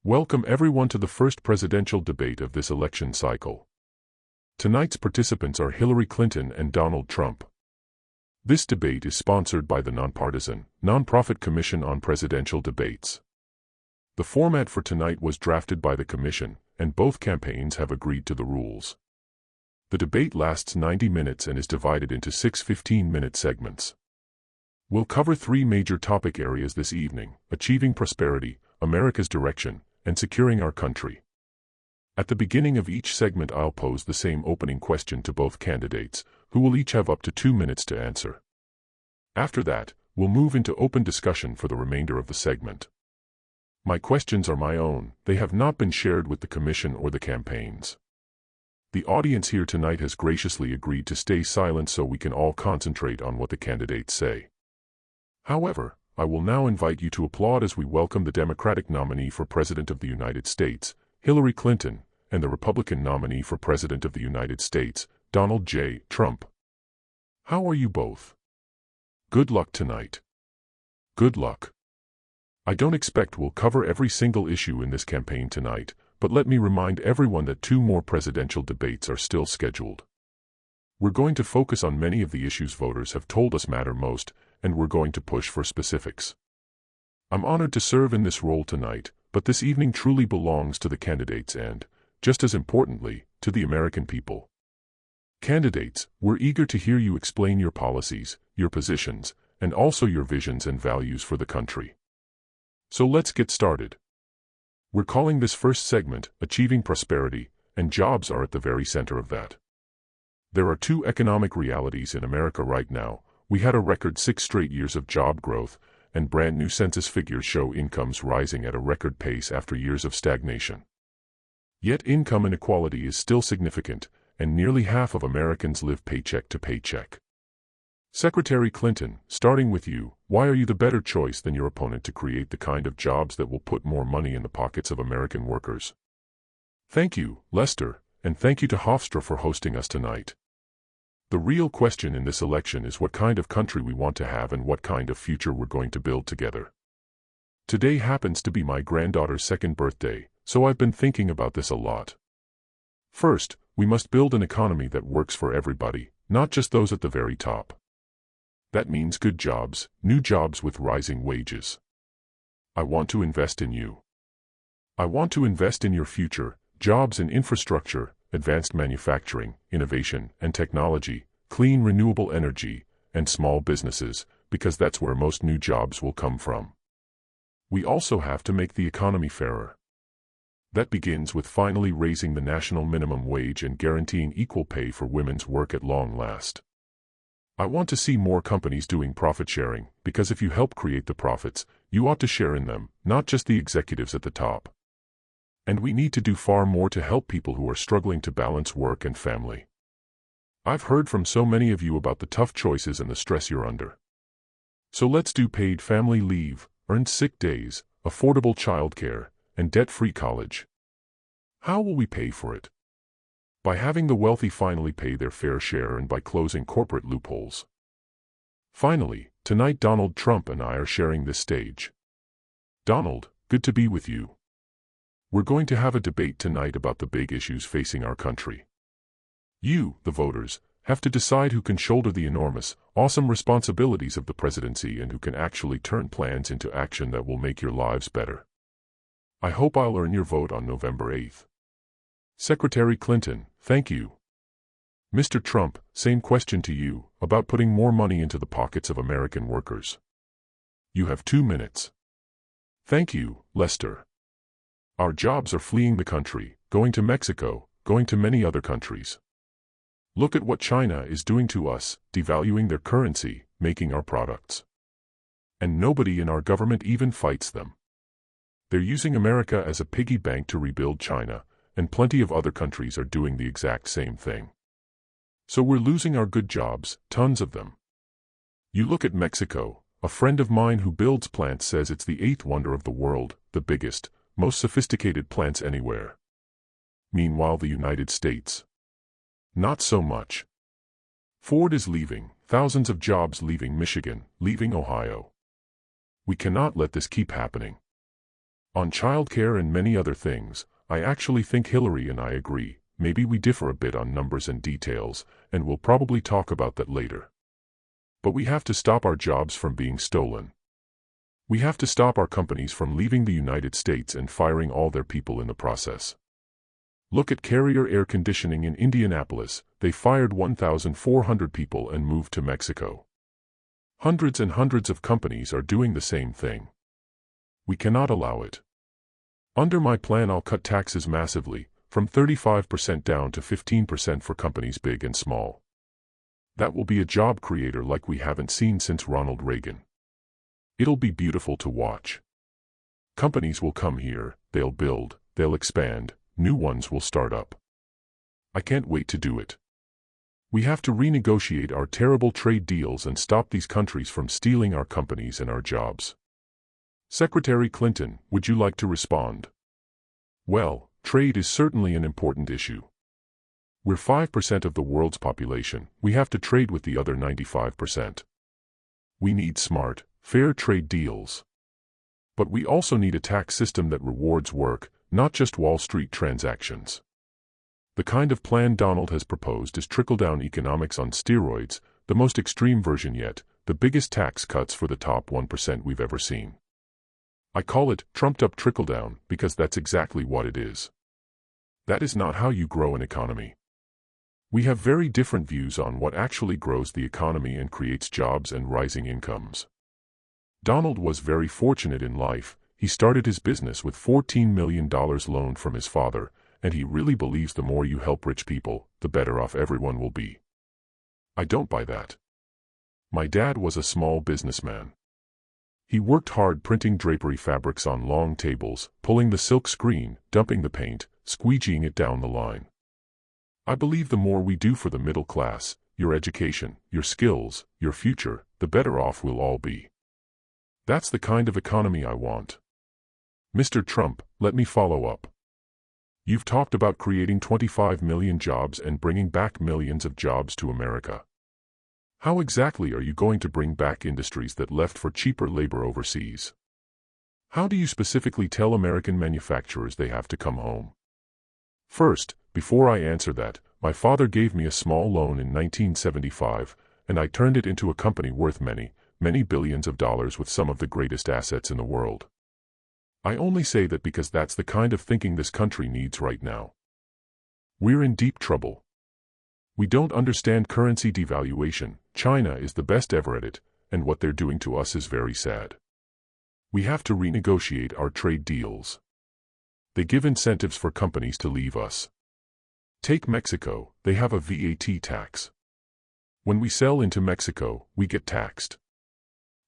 Welcome everyone to the first presidential debate of this election cycle. Tonight's participants are Hillary Clinton and Donald Trump. This debate is sponsored by the nonpartisan, nonprofit Commission on Presidential Debates. The format for tonight was drafted by the commission, and both campaigns have agreed to the rules. The debate lasts 90 minutes and is divided into 6 15-minute segments. We'll cover 3 major topic areas this evening: achieving prosperity, America's direction, and securing our country. At the beginning of each segment I'll pose the same opening question to both candidates, who will each have up to 2 minutes to answer. After that, we'll move into open discussion for the remainder of the segment. My questions are my own, they have not been shared with the commission or the campaigns. The audience here tonight has graciously agreed to stay silent so we can all concentrate on what the candidates say. However, I will now invite you to applaud as we welcome the Democratic nominee for President of the United States, Hillary Clinton, and the Republican nominee for President of the United States, Donald J. Trump. How are you both? Good luck tonight. Good luck. I don't expect we'll cover every single issue in this campaign tonight, but let me remind everyone that 2 more presidential debates are still scheduled. We're going to focus on many of the issues voters have told us matter most, and we're going to push for specifics. I'm honored to serve in this role tonight, but this evening truly belongs to the candidates and, just as importantly, to the American people. Candidates, we're eager to hear you explain your policies, your positions, and also your visions and values for the country. So let's get started. We're calling this first segment, Achieving Prosperity, and jobs are at the very center of that. There are 2 economic realities in America right now. We had a record 6 straight years of job growth, and brand new census figures show incomes rising at a record pace after years of stagnation. Yet income inequality is still significant, and nearly half of Americans live paycheck to paycheck. Secretary Clinton, starting with you, why are you the better choice than your opponent to create the kind of jobs that will put more money in the pockets of American workers? Thank you, Lester, and thank you to Hofstra for hosting us tonight. The real question in this election is what kind of country we want to have and what kind of future we're going to build together. Today happens to be my granddaughter's 2nd birthday, so I've been thinking about this a lot. First, we must build an economy that works for everybody, not just those at the very top. That means good jobs, new jobs with rising wages. I want to invest in you. I want to invest in your future, jobs in infrastructure, advanced manufacturing, innovation and technology, clean renewable energy, and small businesses, because that's where most new jobs will come from. We also have to make the economy fairer. That begins with finally raising the national minimum wage and guaranteeing equal pay for women's work at long last. I want to see more companies doing profit sharing, because if you help create the profits, you ought to share in them, not just the executives at the top. And we need to do far more to help people who are struggling to balance work and family. I've heard from so many of you about the tough choices and the stress you're under. So let's do paid family leave, earned sick days, affordable childcare, and debt-free college. How will we pay for it? By having the wealthy finally pay their fair share and by closing corporate loopholes. Finally, tonight Donald Trump and I are sharing this stage. Donald, good to be with you. We're going to have a debate tonight about the big issues facing our country. You, the voters, have to decide who can shoulder the enormous, awesome responsibilities of the presidency and who can actually turn plans into action that will make your lives better. I hope I'll earn your vote on November 8th. Secretary Clinton, thank you. Mr. Trump, same question to you, about putting more money into the pockets of American workers. You have 2 minutes. Thank you, Lester. Our jobs are fleeing the country, going to Mexico, going to many other countries. Look at what China is doing to us, devaluing their currency, making our products. And nobody in our government even fights them. They're using America as a piggy bank to rebuild China, and plenty of other countries are doing the exact same thing. So we're losing our good jobs, tons of them. You look at Mexico, a friend of mine who builds plants says it's the 8th wonder of the world, the biggest, most sophisticated plants anywhere. Meanwhile, the United States. Not so much. Ford is leaving, thousands of jobs leaving Michigan, leaving Ohio. We cannot let this keep happening. On childcare and many other things, I actually think Hillary and I agree. Maybe we differ a bit on numbers and details, and we'll probably talk about that later. But we have to stop our jobs from being stolen. We have to stop our companies from leaving the United States and firing all their people in the process. Look at Carrier Air Conditioning in Indianapolis. They fired 1,400 people and moved to Mexico. Hundreds and hundreds of companies are doing the same thing. We cannot allow it. Under my plan, I'll cut taxes massively, from 35% down to 15% for companies big and small. That will be a job creator like we haven't seen since Ronald Reagan. It'll be beautiful to watch. Companies will come here, they'll build, they'll expand, new ones will start up. I can't wait to do it. We have to renegotiate our terrible trade deals and stop these countries from stealing our companies and our jobs. Secretary Clinton, would you like to respond? Well, trade is certainly an important issue. We're 5% of the world's population. We have to trade with the other 95%. We need smart, fair trade deals. But we also need a tax system that rewards work, not just Wall Street transactions. The kind of plan Donald has proposed is trickle-down economics on steroids, the most extreme version yet, the biggest tax cuts for the top 1% we've ever seen. I call it trumped-up trickle-down because that's exactly what it is. That is not how you grow an economy. We have very different views on what actually grows the economy and creates jobs and rising incomes. Donald was very fortunate in life. He started his business with $14 million loaned from his father, and he really believes the more you help rich people, the better off everyone will be. I don't buy that. My dad was a small businessman. He worked hard printing drapery fabrics on long tables, pulling the silk screen, dumping the paint, squeegeeing it down the line. I believe the more we do for the middle class, your education, your skills, your future, the better off we'll all be. That's the kind of economy I want. Mr. Trump, let me follow up. You've talked about creating 25 million jobs and bringing back millions of jobs to America. How exactly are you going to bring back industries that left for cheaper labor overseas? How do you specifically tell American manufacturers they have to come home? First, before I answer that, my father gave me a small loan in 1975, and I turned it into a company worth many, many billions of dollars with some of the greatest assets in the world. I only say that because that's the kind of thinking this country needs right now. We're in deep trouble. We don't understand currency devaluation. China is the best ever at it, and what they're doing to us is very sad. We have to renegotiate our trade deals. They give incentives for companies to leave us. Take Mexico, they have a VAT tax. When we sell into Mexico, we get taxed.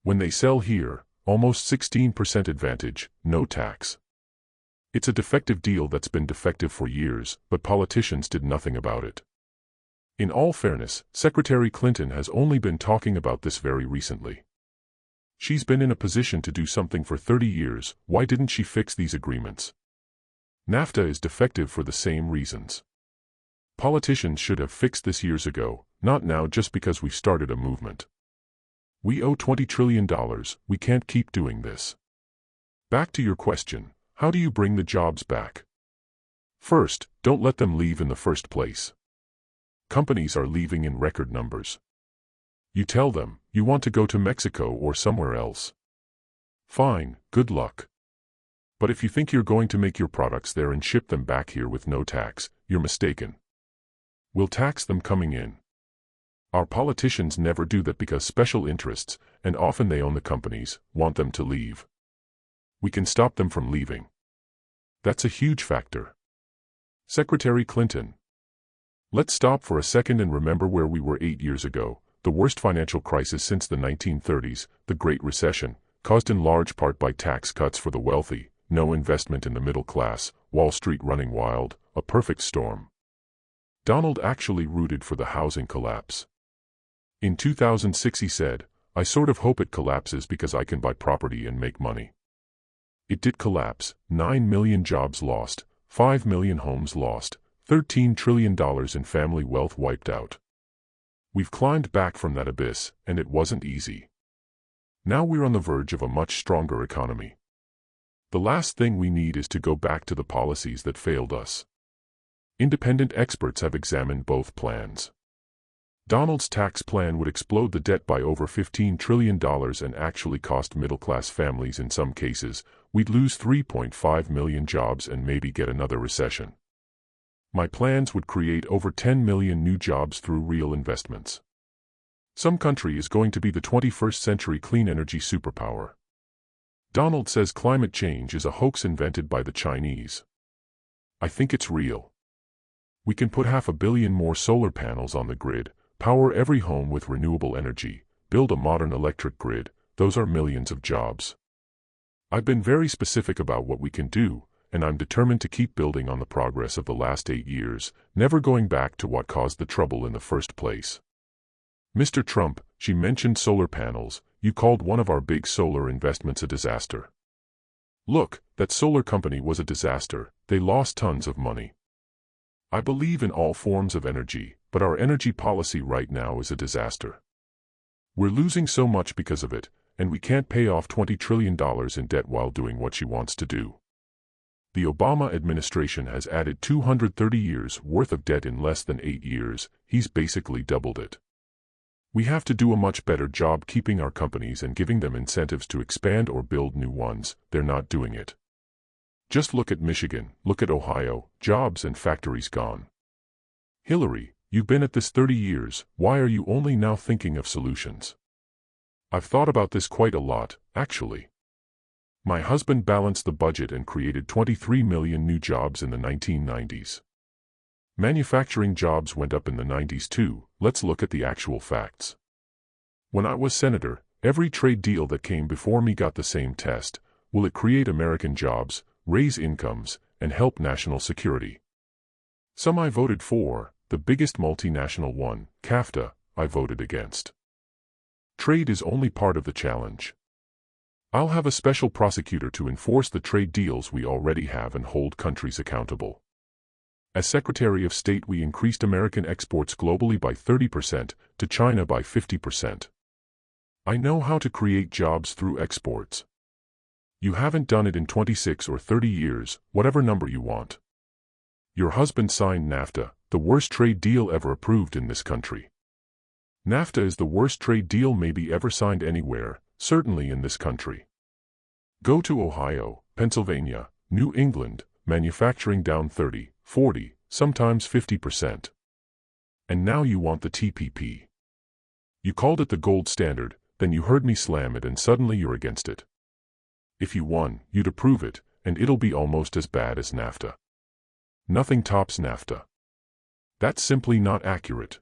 When they sell here, almost 16% advantage, no tax. It's a defective deal that's been defective for years, but politicians did nothing about it. In all fairness, Secretary Clinton has only been talking about this very recently. She's been in a position to do something for 30 years, why didn't she fix these agreements? NAFTA is defective for the same reasons. Politicians should have fixed this years ago, not now just because we've started a movement. We owe $20 trillion, we can't keep doing this. Back to your question, how do you bring the jobs back? First, don't let them leave in the first place. Companies are leaving in record numbers. You tell them, you want to go to Mexico or somewhere else. Fine, good luck. But if you think you're going to make your products there and ship them back here with no tax, you're mistaken. We'll tax them coming in. Our politicians never do that because special interests, and often they own the companies, want them to leave. We can stop them from leaving. That's a huge factor. Secretary Clinton. Let's stop for a second and remember where we were 8 years ago, the worst financial crisis since the 1930s, the Great Recession, caused in large part by tax cuts for the wealthy, no investment in the middle class, Wall Street running wild, a perfect storm. Donald actually rooted for the housing collapse. In 2006 he said, I sort of hope it collapses because I can buy property and make money. It did collapse, 9 million jobs lost, 5 million homes lost, $13 trillion in family wealth wiped out. We've climbed back from that abyss, and it wasn't easy. Now we're on the verge of a much stronger economy. The last thing we need is to go back to the policies that failed us. Independent experts have examined both plans. Donald's tax plan would explode the debt by over $15 trillion and actually cost middle-class families in some cases. We'd lose 3.5 million jobs and maybe get another recession. My plans would create over 10 million new jobs through real investments. Some country is going to be the 21st century clean energy superpower. Donald says climate change is a hoax invented by the Chinese. I think it's real. We can put 500 million more solar panels on the grid, power every home with renewable energy, build a modern electric grid. Those are millions of jobs. I've been very specific about what we can do, and I'm determined to keep building on the progress of the last 8 years, never going back to what caused the trouble in the first place. Mr. Trump, she mentioned solar panels. You called one of our big solar investments a disaster. Look, that solar company was a disaster. They lost tons of money. I believe in all forms of energy, but our energy policy right now is a disaster. We're losing so much because of it, and we can't pay off $20 trillion in debt while doing what she wants to do. The Obama administration has added 230 years worth of debt in less than 8 years. He's basically doubled it. We have to do a much better job keeping our companies and giving them incentives to expand or build new ones. They're not doing it. Just look at Michigan, look at Ohio, jobs and factories gone. Hillary, you've been at this 30 years, why are you only now thinking of solutions? I've thought about this quite a lot, actually. My husband balanced the budget and created 23 million new jobs in the 1990s. Manufacturing jobs went up in the 90s too. Let's look at the actual facts. When I was senator, every trade deal that came before me got the same test. Will it create American jobs, raise incomes, and help national security? Some I voted for. The biggest multinational one, CAFTA, I voted against. Trade is only part of the challenge. I'll have a special prosecutor to enforce the trade deals we already have and hold countries accountable. As Secretary of State, we increased American exports globally by 30%, to China by 50%. I know how to create jobs through exports. You haven't done it in 26 or 30 years, whatever number you want. Your husband signed NAFTA, the worst trade deal ever approved in this country. NAFTA is the worst trade deal maybe ever signed anywhere, certainly in this country. Go to Ohio, Pennsylvania, New England, manufacturing down 30, 40, sometimes 50%. And now you want the TPP. You called it the gold standard, then you heard me slam it and suddenly you're against it. If you won, you'd approve it, and it'll be almost as bad as NAFTA. Nothing tops NAFTA. That's simply not accurate.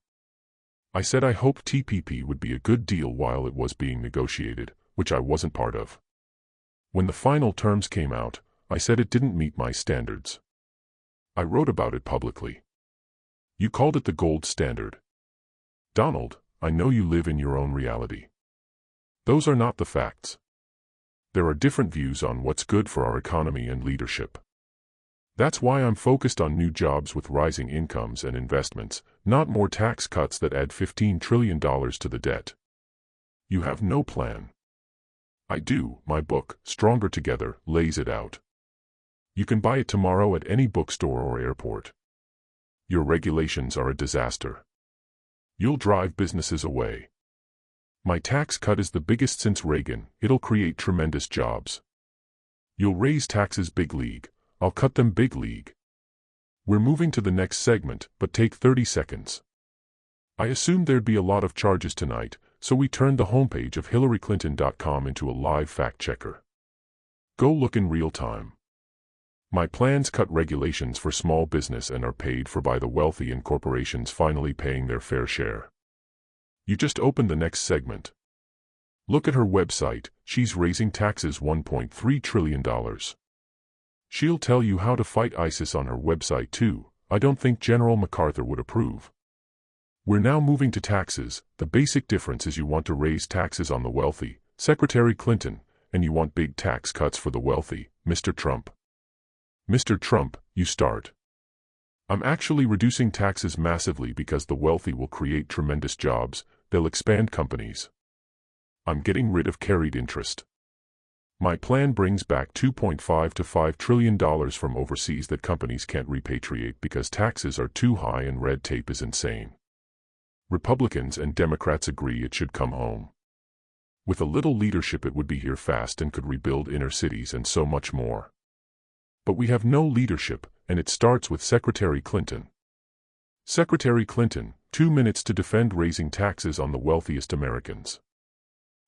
I said I hoped TPP would be a good deal while it was being negotiated, which I wasn't part of. When the final terms came out, I said it didn't meet my standards. I wrote about it publicly. You called it the gold standard. Donald, I know you live in your own reality. Those are not the facts. There are different views on what's good for our economy and leadership. That's why I'm focused on new jobs with rising incomes and investments, not more tax cuts that add $15 trillion to the debt. You have no plan. I do. My book, Stronger Together, lays it out. You can buy it tomorrow at any bookstore or airport. Your regulations are a disaster. You'll drive businesses away. My tax cut is the biggest since Reagan. It'll create tremendous jobs. You'll raise taxes big league. I'll cut them big league. We're moving to the next segment, but take 30 seconds. I assumed there'd be a lot of charges tonight, so we turned the homepage of HillaryClinton.com into a live fact checker. Go look in real time. My plans cut regulations for small business and are paid for by the wealthy and corporations finally paying their fair share. You just open the next segment. Look at her website. She's raising taxes $1.3 trillion. She'll tell you how to fight ISIS on her website too. I don't think General MacArthur would approve. We're now moving to taxes. The basic difference is you want to raise taxes on the wealthy, Secretary Clinton, and you want big tax cuts for the wealthy, Mr. Trump. Mr. Trump, you start. I'm actually reducing taxes massively because the wealthy will create tremendous jobs. They'll expand companies. I'm getting rid of carried interest. My plan brings back $2.5 to $5 trillion from overseas that companies can't repatriate because taxes are too high and red tape is insane. Republicans and Democrats agree it should come home. With a little leadership it would be here fast and could rebuild inner cities and so much more. But we have no leadership, and it starts with Secretary Clinton. Secretary Clinton, 2 minutes to defend raising taxes on the wealthiest Americans.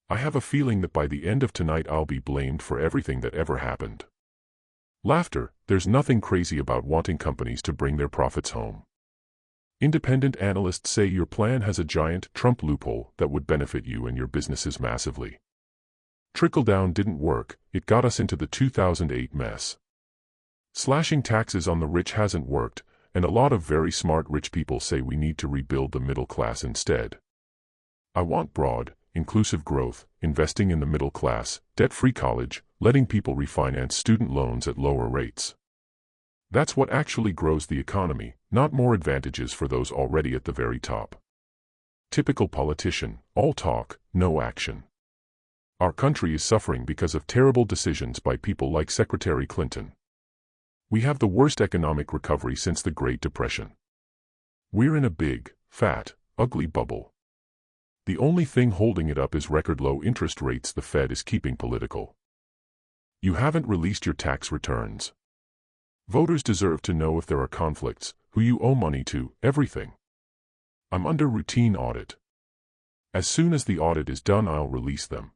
I have a feeling that by the end of tonight I'll be blamed for everything that ever happened. Laughter. There's nothing crazy about wanting companies to bring their profits home. Independent analysts say your plan has a giant Trump loophole that would benefit you and your businesses massively. Trickle-down didn't work, it got us into the 2008 mess. Slashing taxes on the rich hasn't worked, and a lot of very smart rich people say we need to rebuild the middle class instead. I want broad, inclusive growth, investing in the middle class, debt-free college, letting people refinance student loans at lower rates. That's what actually grows the economy, not more advantages for those already at the very top. Typical politician, all talk, no action. Our country is suffering because of terrible decisions by people like Secretary Clinton. We have the worst economic recovery since the Great Depression. We're in a big, fat, ugly bubble. The only thing holding it up is record low interest rates the Fed is keeping political. You haven't released your tax returns. Voters deserve to know if there are conflicts, who you owe money to, everything. I'm under routine audit. As soon as the audit is done I'll release them.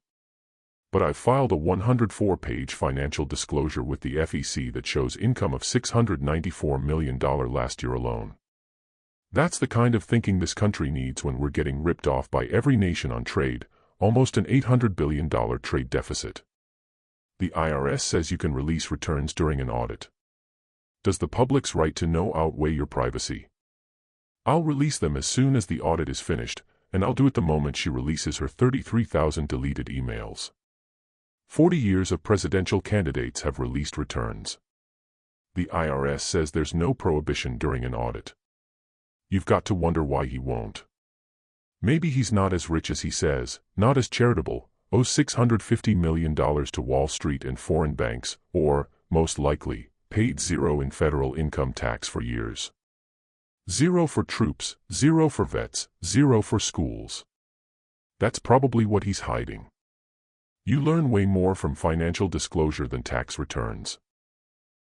But I've filed a 104-page financial disclosure with the FEC that shows income of $694 million last year alone. That's the kind of thinking this country needs when we're getting ripped off by every nation on trade, almost an $800 billion trade deficit. The IRS says you can release returns during an audit. Does the public's right to know outweigh your privacy? I'll release them as soon as the audit is finished, and I'll do it the moment she releases her 33,000 deleted emails. 40 years of presidential candidates have released returns. The IRS says there's no prohibition during an audit. You've got to wonder why he won't. Maybe he's not as rich as he says, not as charitable, owes $650 million to Wall Street and foreign banks, or, most likely, paid zero in federal income tax for years. Zero for troops, zero for vets, zero for schools. That's probably what he's hiding. You learn way more from financial disclosure than tax returns.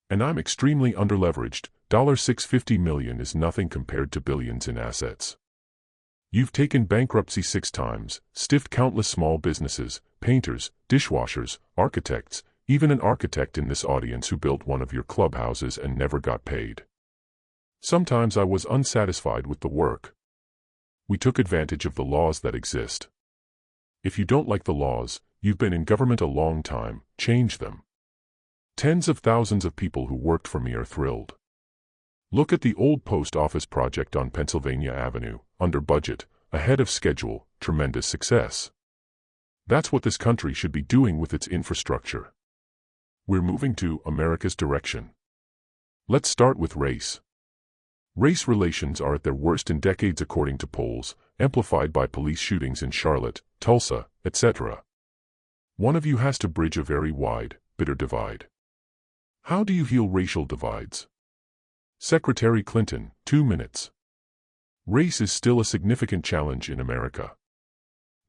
And I'm extremely underleveraged. $650 million is nothing compared to billions in assets. You've taken bankruptcy 6 times, stiffed countless small businesses, painters, dishwashers, architects, even an architect in this audience who built one of your clubhouses and never got paid. Sometimes I was unsatisfied with the work. We took advantage of the laws that exist. If you don't like the laws, you've been in government a long time, change them. Tens of thousands of people who worked for me are thrilled. Look at the old post office project on Pennsylvania Avenue, under budget, ahead of schedule, tremendous success. That's what this country should be doing with its infrastructure. We're moving to America's direction. Let's start with race. Race relations are at their worst in decades according to polls, amplified by police shootings in Charlotte, Tulsa, etc. One of you has to bridge a very wide, bitter divide. How do you heal racial divides? Secretary Clinton, 2 minutes. Race is still a significant challenge in America.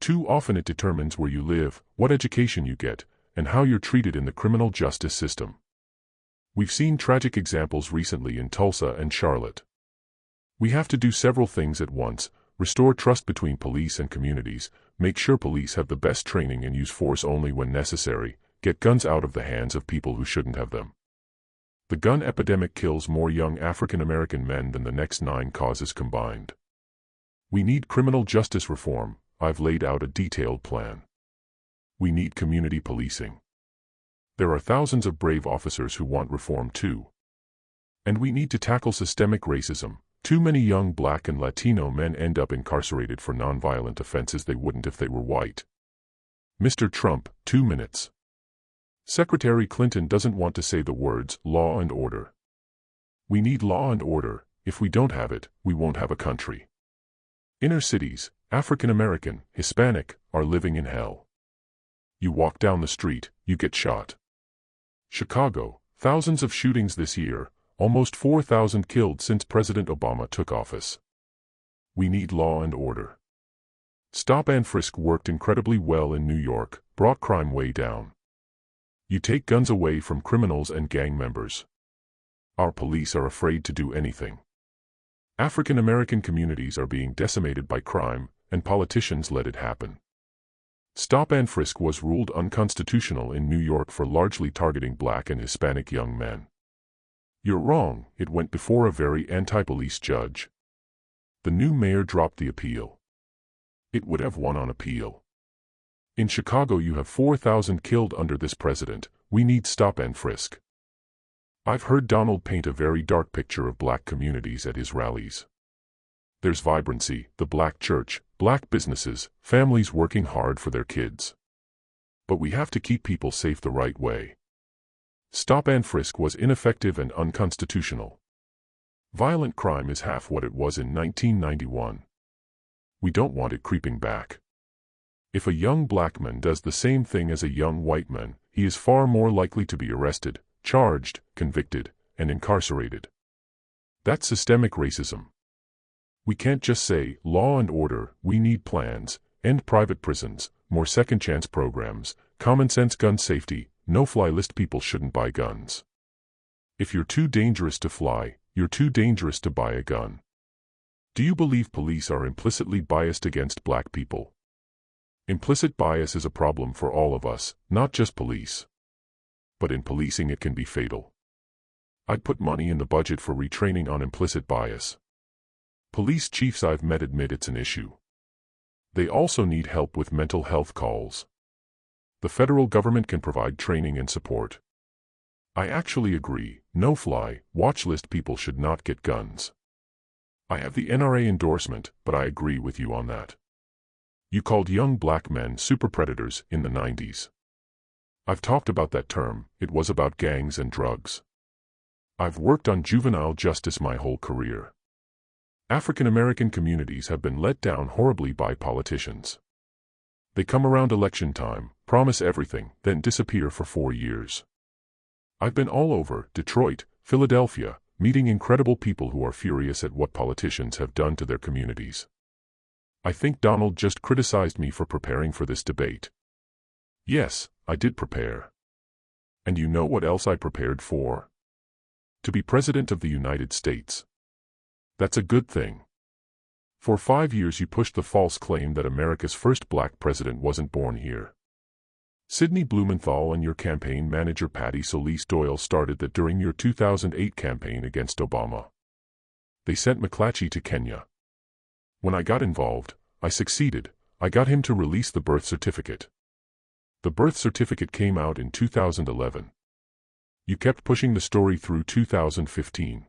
Too often it determines where you live, what education you get, and how you're treated in the criminal justice system. We've seen tragic examples recently in Tulsa and Charlotte. We have to do several things at once: restore trust between police and communities, make sure police have the best training and use force only when necessary, get guns out of the hands of people who shouldn't have them. The gun epidemic kills more young African American men than the next 9 causes combined. We need criminal justice reform. I've laid out a detailed plan. We need community policing. There are thousands of brave officers who want reform too. And we need to tackle systemic racism. Too many young Black and Latino men end up incarcerated for nonviolent offenses they wouldn't if they were white. Mr. Trump, 2 minutes. Secretary Clinton doesn't want to say the words law and order. We need law and order. If we don't have it, we won't have a country. Inner cities, African American, Hispanic, are living in hell. You walk down the street, you get shot. Chicago, thousands of shootings this year, almost 4,000 killed since President Obama took office. We need law and order. Stop and frisk worked incredibly well in New York, brought crime way down. You take guns away from criminals and gang members. Our police are afraid to do anything. African American communities are being decimated by crime, and politicians let it happen. Stop and frisk was ruled unconstitutional in New York for largely targeting Black and Hispanic young men. You're wrong, it went before a very anti-police judge. The new mayor dropped the appeal. It would have won on appeal. In Chicago you have 4,000 killed under this president. We need stop and frisk. I've heard Donald paint a very dark picture of Black communities at his rallies. There's vibrancy, the Black church, Black businesses, families working hard for their kids. But we have to keep people safe the right way. Stop and frisk was ineffective and unconstitutional. Violent crime is half what it was in 1991. We don't want it creeping back. If a young Black man does the same thing as a young white man, he is far more likely to be arrested, charged, convicted, and incarcerated. That's systemic racism. We can't just say, law and order, we need plans, end private prisons, more second chance programs, common sense gun safety, no-fly list. People shouldn't buy guns. If you're too dangerous to fly, you're too dangerous to buy a gun. Do you believe police are implicitly biased against Black people? Implicit bias is a problem for all of us, not just police. But in policing it can be fatal. I'd put money in the budget for retraining on implicit bias. Police chiefs I've met admit it's an issue. They also need help with mental health calls. The federal government can provide training and support. I actually agree, no-fly, watch list people should not get guns. I have the NRA endorsement, but I agree with you on that. You called young Black men super predators in the 90s. I've talked about that term, it was about gangs and drugs. I've worked on juvenile justice my whole career. African American communities have been let down horribly by politicians. They come around election time, promise everything, then disappear for 4 years. I've been all over Detroit, Philadelphia, meeting incredible people who are furious at what politicians have done to their communities. I think Donald just criticized me for preparing for this debate. Yes, I did prepare. And you know what else I prepared for? To be President of the United States. That's a good thing. For 5 years you pushed the false claim that America's first Black president wasn't born here. Sidney Blumenthal and your campaign manager Patty Solis Doyle started that during your 2008 campaign against Obama. They sent McClatchy to Kenya. When I got involved, I succeeded. I got him to release the birth certificate. The birth certificate came out in 2011. You kept pushing the story through 2015.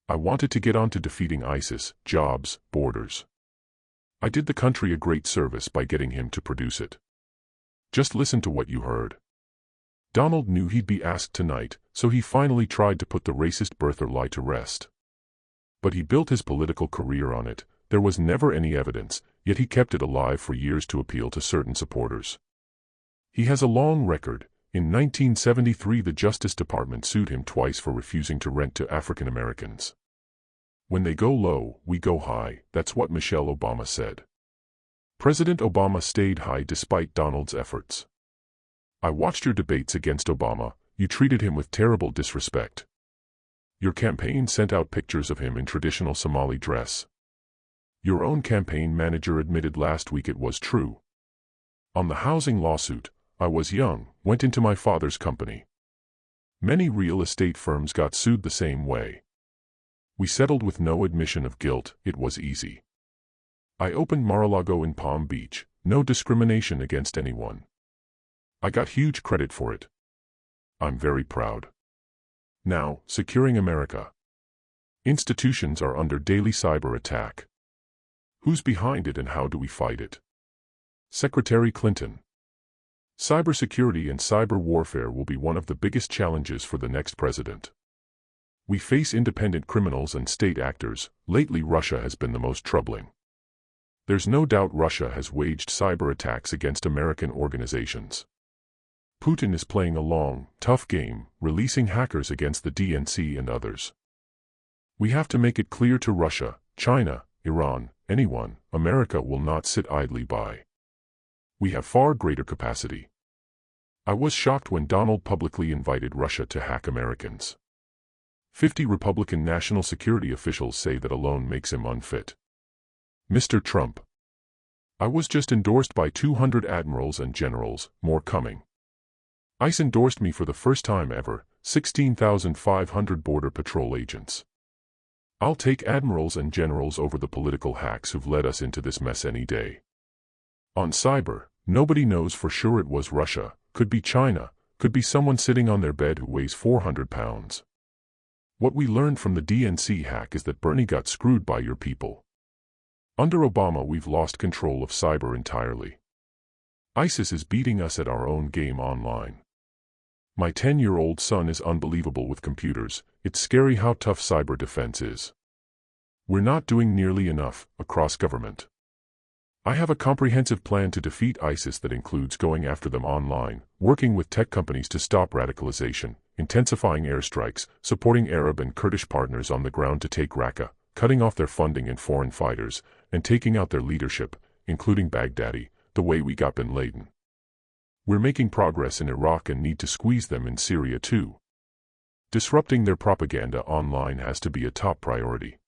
I wanted to get on to defeating ISIS, jobs, borders. I did the country a great service by getting him to produce it. Just listen to what you heard. Donald knew he'd be asked tonight, so he finally tried to put the racist birther lie to rest. But he built his political career on it. There was never any evidence, yet he kept it alive for years to appeal to certain supporters. He has a long record. In 1973 the Justice Department sued him twice for refusing to rent to African Americans. When they go low, we go high, that's what Michelle Obama said. President Obama stayed high despite Donald's efforts. I watched your debates against Obama. You treated him with terrible disrespect. Your campaign sent out pictures of him in traditional Somali dress. Your own campaign manager admitted last week it was true. On the housing lawsuit, I was young, went into my father's company. Many real estate firms got sued the same way. We settled with no admission of guilt, it was easy. I opened Mar-a-Lago in Palm Beach, no discrimination against anyone. I got huge credit for it. I'm very proud. Now, securing America. Institutions are under daily cyber attack. Who's behind it and how do we fight it? Secretary Clinton. Cybersecurity and cyber warfare will be one of the biggest challenges for the next president. We face independent criminals and state actors. Lately Russia has been the most troubling. There's no doubt Russia has waged cyber attacks against American organizations. Putin is playing a long, tough game, releasing hackers against the DNC and others. We have to make it clear to Russia, China, Iran, anyone, America will not sit idly by. We have far greater capacity. I was shocked when Donald publicly invited Russia to hack Americans. 50 Republican national security officials say that alone makes him unfit. Mr. Trump. I was just endorsed by 200 admirals and generals, more coming. ICE endorsed me for the first time ever, 16,500 Border Patrol agents. I'll take admirals and generals over the political hacks who've led us into this mess any day. On cyber, nobody knows for sure it was Russia, could be China, could be someone sitting on their bed who weighs 400 pounds. What we learned from the DNC hack is that Bernie got screwed by your people. Under Obama we've lost control of cyber entirely. ISIS is beating us at our own game online. My 10-year-old son is unbelievable with computers. It's scary how tough cyber defense is. We're not doing nearly enough, across government. I have a comprehensive plan to defeat ISIS that includes going after them online, working with tech companies to stop radicalization, intensifying airstrikes, supporting Arab and Kurdish partners on the ground to take Raqqa, cutting off their funding and foreign fighters, and taking out their leadership, including Baghdadi, the way we got bin Laden. We're making progress in Iraq and need to squeeze them in Syria too. Disrupting their propaganda online has to be a top priority.